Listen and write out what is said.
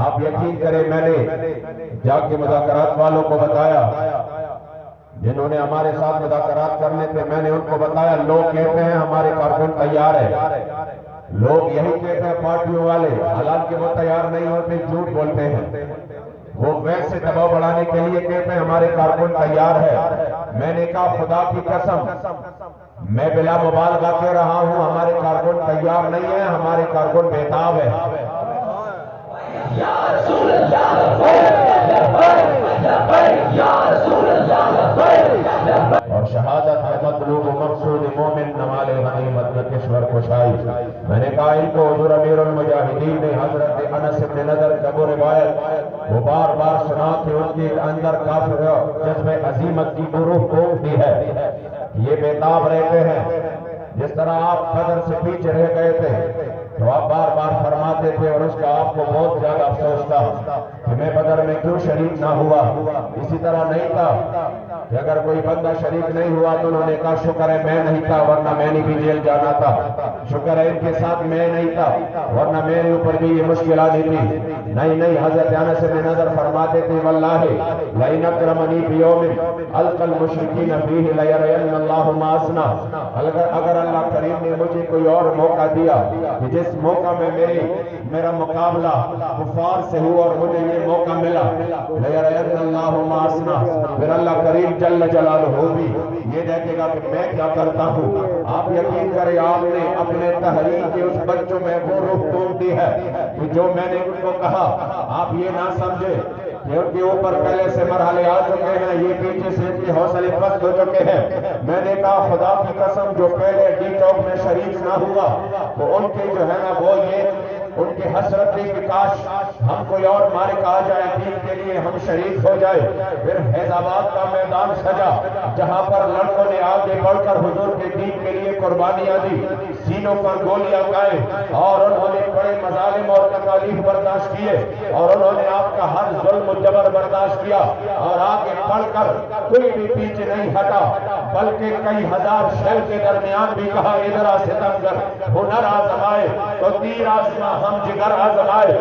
آپ یقین کریں میں نے جا کے مذاکرات والوں کو بتایا، جنہوں نے ہمارے ساتھ مذاکرات کرنے تھے، میں نے ان کو بتایا لوگ کہتے ہیں ہمارے کارکن تیار ہے، لوگ یہی کہتے ہیں پارٹیوں والے، حالانکہ وہ تیار نہیں ہوتے، جھوٹ بولتے ہیں، وہ ویسے دباؤ بڑھانے کے لیے کہتے ہیں ہمارے کارکن تیار ہے۔ میں نے کہا خدا کی قسم میں بلا مبالغہ کہہ رہا ہوں ہمارے کارکن تیار نہیں ہے، ہمارے کارکن بےتاب ہے۔ اور شہادت ہے مطلوب مقصود مومن نمال غنیمت کشور کشائی۔ میں نے کہا ان کو حضور امیر المجاہدین نے حضرت انس بن نضر کا وہ روایت وہ بار بار سنا کہ ان کے اندر کافر جذب عظیمت کی روح کومتی ہے، یہ بےتاب رہتے ہیں۔ جس طرح آپ بدر سے پیچھے رہ گئے تھے تو آپ بار بار فرماتے تھے اور اس کا آپ کو بہت زیادہ افسوس تھا کہ میں بدر میں کیوں شریک نہ ہوا۔ اسی طرح نہیں تھا کہ اگر کوئی بندہ شریک نہیں ہوا تو انہوں نے کہا شکر ہے میں نہیں تھا ورنہ میں نے بھی جیل جانا تھا، شکر ہے ان کے ساتھ میں نہیں تھا ورنہ میرے اوپر بھی یہ مشکل آنی تھی۔ نہیں حضرت انس بن نضر فرماتے تھے واللہ لئن اکرمنی بیوم القی المشرکین فیہ لیرین اللہ ما اصنع، اگر اللہ کریم نے مجھے کوئی اور موقع دیا کہ جس موقع میں میرا مقابلہ کفار سے ہوا اور مجھے یہ موقع ملا لیرین اللہ ما اصنع، پھر اللہ کریم جل جلالہ بھی یہ دیکھے گا کہ میں کیا کرتا ہوں۔ آپ یقین کریں آپ نے اپنے تحریک کے اس بچوں میں وہ روح توڑ دی ہے کہ جو میں نے ان کو کہا آپ یہ نہ سمجھے کہ ان کے اوپر پہلے سے مرحلے آ چکے ہیں، یہ پیچھے سے ان کے حوصلے پست ہو چکے ہیں۔ میں نے کہا خدا کی قسم جو پہلے ڈی چوک میں شریک نہ ہوا تو ان کے جو ہے نا وہ یہ ان کی حسرت تھی کہ کاش ہم کوئی اور مالک آ جائے دین کے لیے ہم شریک ہو جائے۔ پھر حیض آباد کا میدان سجا جہاں پر لڑکوں نے آگے بڑھ کر حضور کے دین کے لیے قربانیاں دی، سینوں پر گولیاں کھائے اور انہوں نے بڑے مظالم اور تکالیف برداشت کیے اور انہوں نے آپ کا ہر ظلم و جبر برداشت کیا اور آگے بڑھ کر کوئی بھی پیچھے نہیں ہٹا بلکہ کئی ہزار شیل کے درمیان بھی کہا ادھر ستمگر ہنر آزمائے تو تیر آزما ہم جگر آزمائے۔